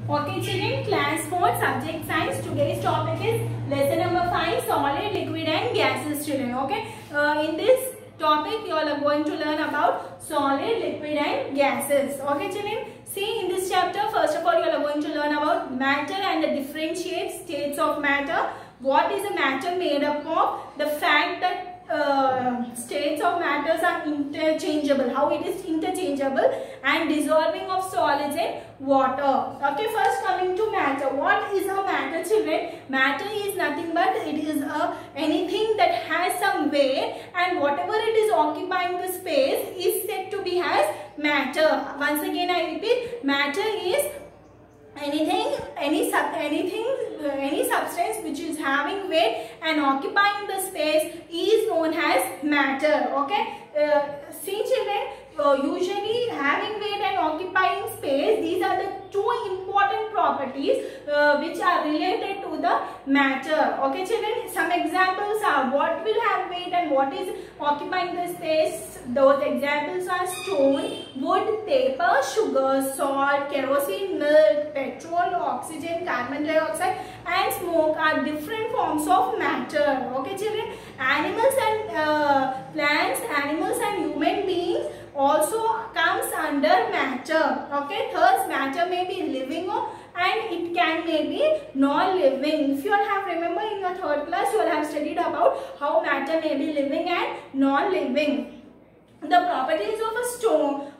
Okay children, class 4 subject science. Today's topic is lesson number 5, solid, liquid and gases children. Okay, in this topic you all are going to learn about solid, liquid and gases. Okay children, see in this chapter first of all you all are going to learn about matter and the differentiate states of matter. What is a matter made up of? The fact that states of matters are interchangeable, how it is interchangeable, and dissolving of solids in water. Okay, first coming to matter. What is a matter children? Matter is nothing but it is anything that has some weight, and whatever it is occupying the space is said to be as matter. Once again I repeat, matter is any substance which is having weight and occupying the space is known as matter. Okay, see children, usually having weight and occupying space, these are the two important properties which are related to the matter. Okay children, some examples are what will have weight and what is occupying the space. Those examples are stone, wood, paper, sugar, salt, kerosene, milk, petrol, oxygen, carbon dioxide and smoke are different forms of matter. Okay children, animals and plants, animals and human beings also comes under matter. Okay, thus matter may be living and it can may be non-living. If you all have remember in your third class, you all have studied about how matter may be living and non-living. The properties of a stone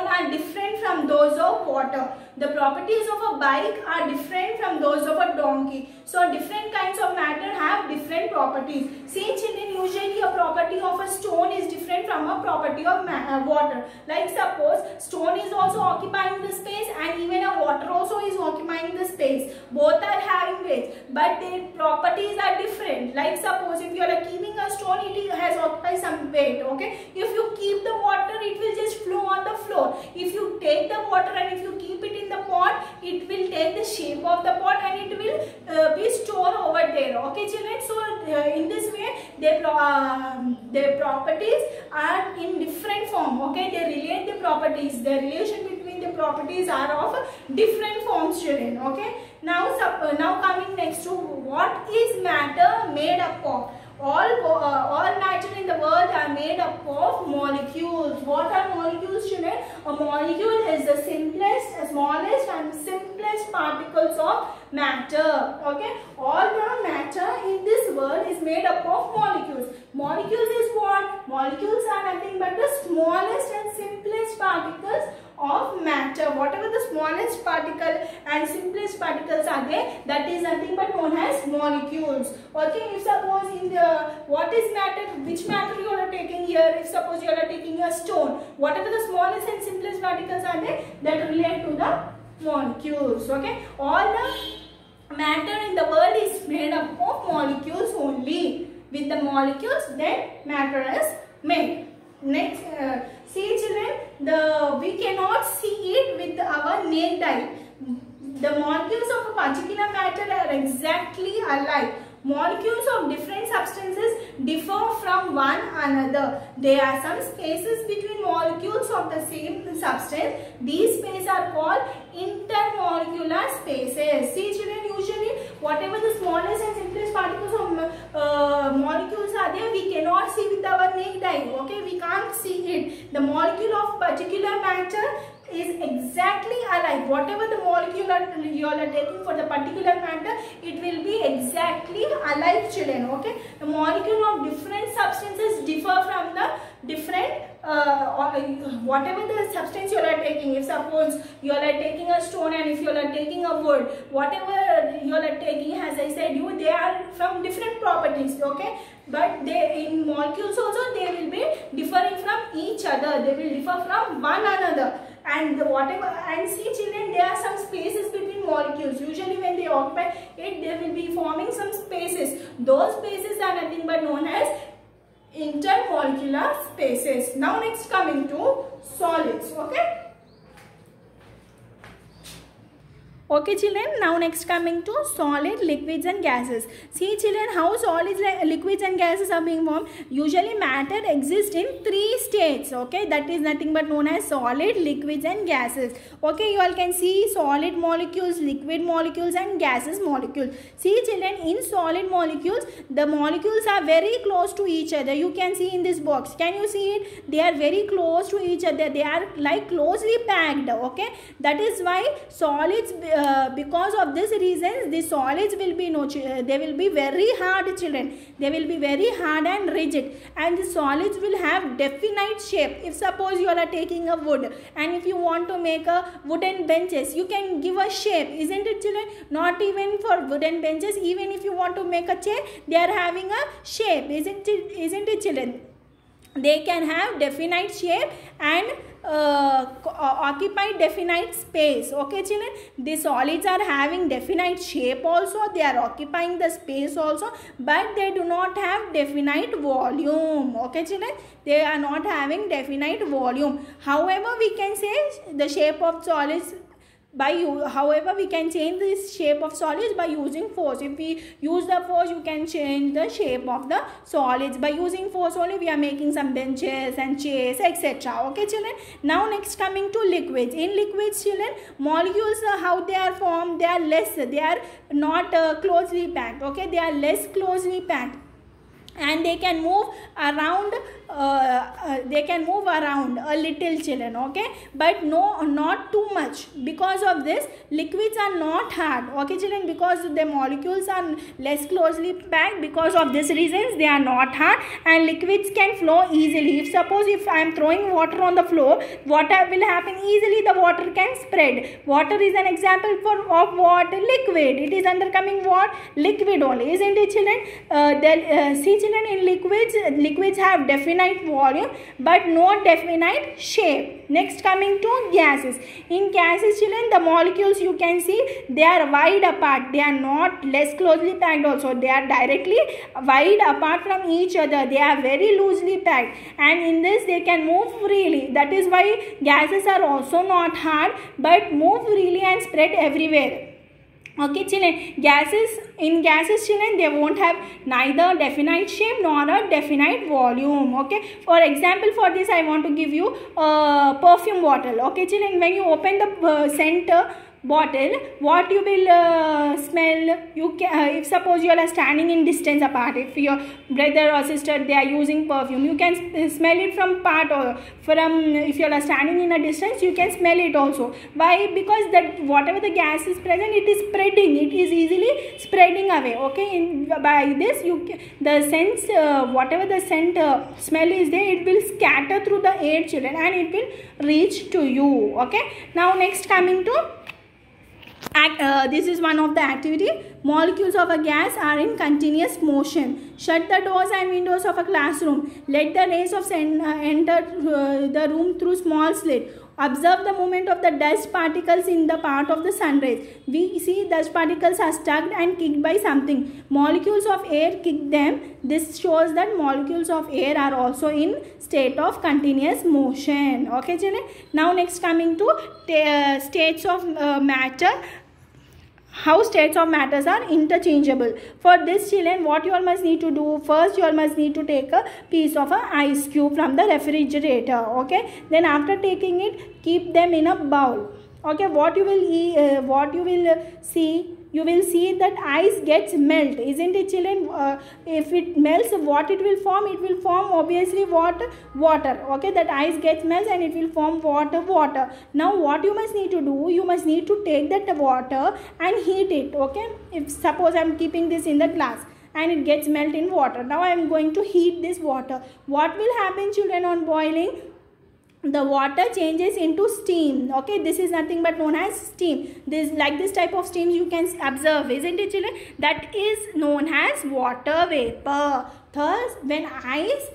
are different from those of water. The properties of a bike are different from those of a donkey. So different kinds of matter have different properties. See children, usually a property of a stone is different from a property of water. Like suppose stone is also occupying the space and even a water also is occupying the space. Both are having weight, but their properties are different. Like suppose if you are keeping a stone, it has occupied some weight. Okay, if you keep the water, it will just flow on the floor. If you take the water and if you keep it in the pot, it will take the shape of the pot and it will be stored over there. Okay children, so in this way their properties are in different form. Okay, they relate the properties, the relation between the properties are of different forms children. Okay, now coming next to what is matter made up of. All matter in the world are made up of molecules. What are molecules children? A molecule is the smallest and simplest particles of matter. Okay, all the matter in this world is made up of molecules. Molecules is what? Molecules are nothing but the smallest and simplest particles of matter. Whatever the smallest particle and simplest particles are there, that is nothing but known as molecules. Okay, if suppose in the what is matter, which matter you are taking here? If suppose you are taking a stone, whatever the smallest and simplest particles are there, that relate to the molecules. Okay, all the matter in the world is made up of molecules only. With the molecules, then matter is made. Next, see children, we cannot see it with our naked eye. The molecules of a particular matter are exactly alike. Molecules of different substances differ from one another. There are some spaces between molecules of the same substance. These spaces are called intermolecular spaces. See children, usually whatever the smallest and simplest particles of molecules are there, we cannot see with our naked eye. Okay, we can't see it. The molecule of particular matter is exactly alike. Whatever the molecule you all are taking for the particular matter, it will be exactly alike children. Okay, the molecule of different substances differ from the different whatever the substance you are taking. If suppose you are taking a stone and if you are taking a wood, whatever you are taking, as I said you, they are from different properties. Okay, but they in molecules also they will be differing from each other. They will differ from one another. And see children, there are some spaces between molecules. Usually when they occupy it, they will be forming some spaces. Those spaces are nothing but known as intermolecular spaces. Now next coming to solids. Okay. Okay children, now next coming to solid, liquids and gases. See children, how solids, liquids and gases are being formed. Usually matter exists in 3 states. Okay, that is nothing but known as solid, liquids and gases. Okay, you all can see solid molecules, liquid molecules and gases molecules. See children, in solid molecules, the molecules are very close to each other. You can see in this box. Can you see it? They are very close to each other. They are like closely packed. Okay, that is why solids, because of this reason, the solids will be they will be very hard children. They will be very hard and rigid, and the solids will have definite shape. If suppose you are taking a wood, and if you want to make a wooden benches, you can give a shape, isn't it children? Not even for wooden benches, even if you want to make a chair, they are having a shape, isn't it children? They can have definite shape and occupy definite space. Okay children, the solids are having definite shape also, they are occupying the space also, but they do not have definite volume. Okay children, they are not having definite volume. However, we can say the shape of solids however, we can change the shape of solids by using force. If we use the force, you can change the shape of the solids. By using force only, we are making some benches and chairs, etc. Okay children. Now next coming to liquids. In liquids children, molecules, how they are formed, they are less, they are not closely packed. Okay, they are less closely packed, and they can move around a little children. Okay, but not too much. Because of this, liquids are not hard. Okay children, because the molecules are less closely packed, because of this reasons they are not hard, and liquids can flow easily. If suppose if I am throwing water on the floor, what will happen? Easily the water can spread. Water is an example of what? Liquid. It is undergoing what? Liquid only, isn't it children? See children, in liquids have definite volume but no definite shape. Next coming to gases. In gases children, the molecules you can see, they are wide apart. They are not less closely packed also. They are directly wide apart from each other. They are very loosely packed, and in this they can move freely. That is why gases are also not hard but move freely and spread everywhere. Okay children, in gases children, they won't have neither definite shape nor a definite volume. Okay, for example, for this I want to give you a perfume bottle. Okay children, when you open the scent bottle, what you will smell? You can, if suppose you are standing in distance apart, if your brother or sister they are using perfume, you can smell it from part, or from if you are standing in a distance, you can smell it also. Why? Because that whatever the gas is present, it is spreading, it is easily spreading away. Okay, by this the sense, whatever the scent smell is there, it will scatter through the air children, and it will reach to you. Okay, now next coming to this is one of the activity. Molecules of a gas are in continuous motion. Shut the doors and windows of a classroom. Let the rays of sun enter the room through small slit. Observe the movement of the dust particles in the path of the sun rays. We see dust particles are stuck and kicked by something. Molecules of air kick them. This shows that molecules of air are also in state of continuous motion. Okay children. Now next coming to states of matter. How states of matters are interchangeable. For this children, what you all must need to do, first you all must need to take a piece of a ice cube from the refrigerator. Okay, then after taking it, keep them in a bowl. Okay, what you will see, you will see that ice gets melt, isn't it children? If it melts, what it will form? It will form obviously what? Water. Okay, that ice gets melts and it will form water. Now what you must need to do, you must need to take that water and heat it. Okay, if suppose I am keeping this in the glass and it gets melt in water. Now I am going to heat this water. What will happen children on boiling? The water changes into steam. Okay, this is nothing but known as steam. This type of steam you can observe, isn't it children? That is known as water vapor. Thus, when ice,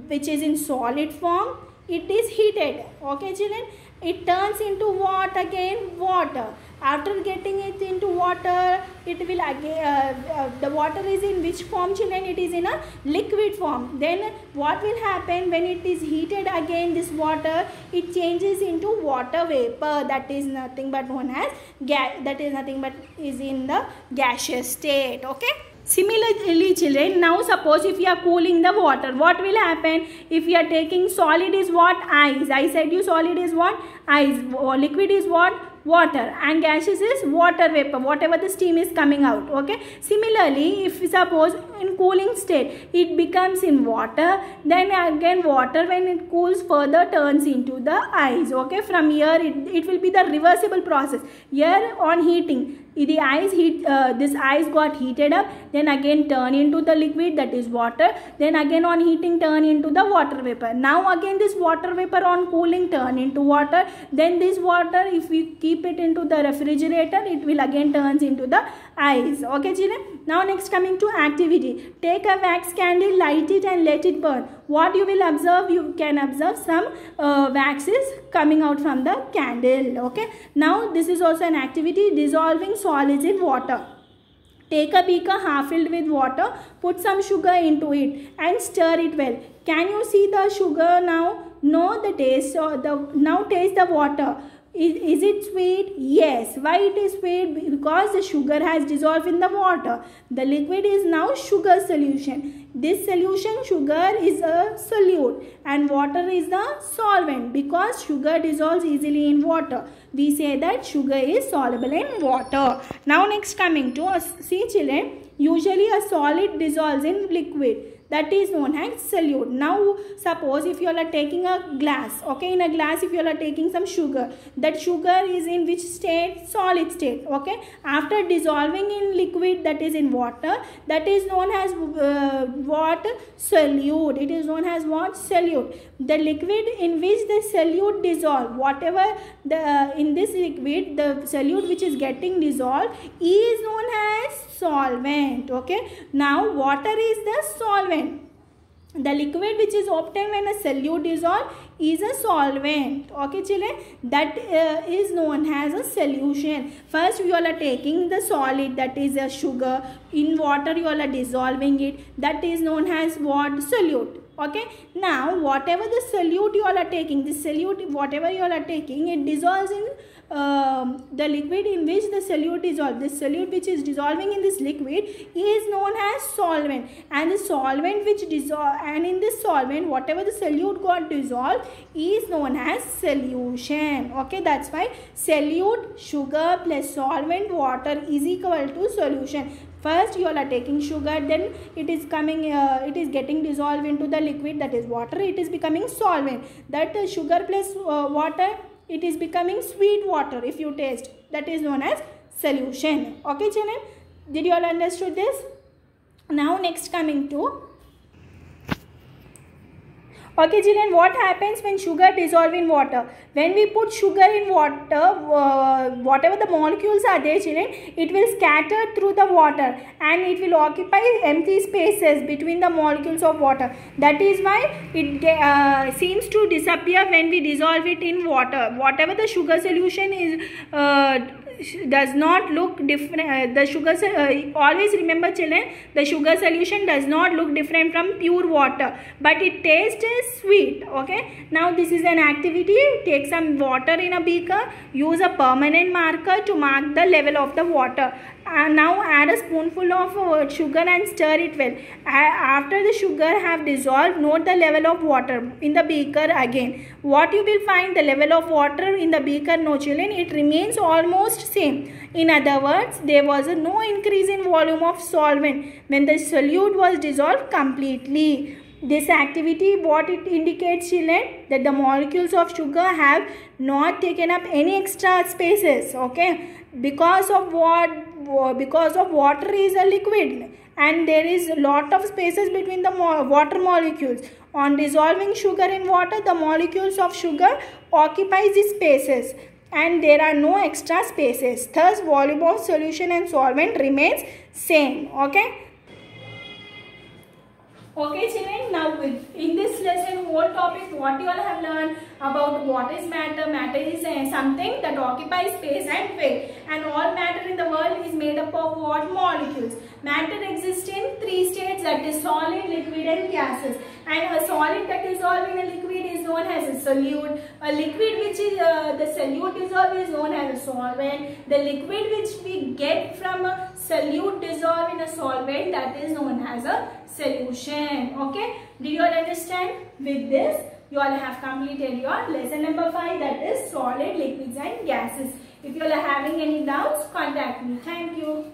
which is in solid form, it is heated. Okay children, it turns into what again? Water. After getting it into water, it will again, the water is in which form, children? It is in a liquid form. Then what will happen when it is heated again, this water, it changes into water vapor. That is nothing but known as gas. That is nothing but is in the gaseous state. Okay. Similarly, children, now suppose if you are cooling the water, what will happen? If you are taking solid is what? Ice. I said you solid is what? Ice. Liquid is what? Water. And gaseous is water vapor, whatever the steam is coming out. Okay. Similarly, if suppose in cooling state it becomes in water, then again water when it cools further turns into the ice. Okay. From here it will be the reversible process. Here on heating, the ice this ice got heated up, then again turn into the liquid, that is water, then again on heating turn into the water vapor. Now again this water vapor on cooling turn into water, then this water, if we keep it into the refrigerator, it will again turns into the ice. Okay children. Now next coming to activity. Take a wax candle, light it and let it burn. What you will observe? You can observe some wax is coming out from the candle. Okay. Now this is also an activity, dissolving solids in water. Take a beaker half filled with water, put some sugar into it and stir it well. Can you see the sugar now? Know the taste. Now taste the water. Is it sweet? Yes. Why it is sweet? Because the sugar has dissolved in the water. The liquid is now sugar solution. This solution, sugar is a solute and water is the solvent. Because sugar dissolves easily in water, we say that sugar is soluble in water. Now next coming to, see children, usually a solid dissolves in liquid. That is known as solute. Now suppose if you are taking a glass, okay, in a glass if you are taking some sugar, that sugar is in which state? Solid state. Okay. After dissolving in liquid, that is in water, that is known as what? Solute. It is known as what? Solute. The liquid in which the solute dissolve, whatever the in this liquid, the solute which is getting dissolved is known as solvent. Okay. Now water is the solvent. The liquid which is obtained when a solute dissolves is a solvent. Okay children, that is known as a solution. First you all are taking the solid, that is a sugar, in water you all are dissolving it, that is known as what? Solute. Okay. Now whatever the solute you all are taking, this solute whatever you all are taking, it dissolves in the liquid in which the solute dissolves. This solute which is dissolving in this liquid is known as solvent, and the solvent which dissolve, and in this solvent whatever the solute got dissolved is known as solution. Okay, that's why solute, sugar plus solvent, water is equal to solution. First you all are taking sugar, then it is coming, it is getting dissolved into the liquid, that is water, it is becoming solvent. That sugar plus water, it is becoming sweet water if you taste, that is known as solution. Okay children, did you all understood this? Now next coming to, okay children, what happens when sugar dissolve in water? When we put sugar in water, whatever the molecules are there children, it will scatter through the water and it will occupy empty spaces between the molecules of water. That is why it seems to disappear when we dissolve it in water. Whatever the sugar solution is, does not look different. The sugar, always remember children, the sugar solution does not look different from pure water, but it tastes sweet. Okay. Now this is an activity. Take some water in a beaker. Use a permanent marker to mark the level of the water. Now add a spoonful of sugar and stir it well. After the sugar have dissolved, note the level of water in the beaker again. What you will find, the level of water in the beaker, no children, it remains almost same. In other words, there was no increase in volume of solvent when the solute was dissolved completely. This activity, what it indicates children, that the molecules of sugar have not taken up any extra spaces. Okay, because of what? Because of water is a liquid and there is a lot of spaces between the water molecules. On dissolving sugar in water, the molecules of sugar occupies the spaces and there are no extra spaces. Thus, volume of solution and solvent remains same. Okay. Okay children, now in this lesson whole topic what you all have learned about what is matter. Matter is something that occupies space and weight, and all matter in the world is made up of what? Molecules. Matter exists in three states, that is solid, liquid and gases. And a solid that dissolves in a liquid is known as a solute. A liquid which is the solute dissolved is known as a solvent. The liquid which we get from a solute dissolved in a solvent, that is known as a solution. Okay, did you all understand? With this you all have completed your lesson number 5, that is solid, liquids and gases. If you all are having any doubts, contact me. Thank you.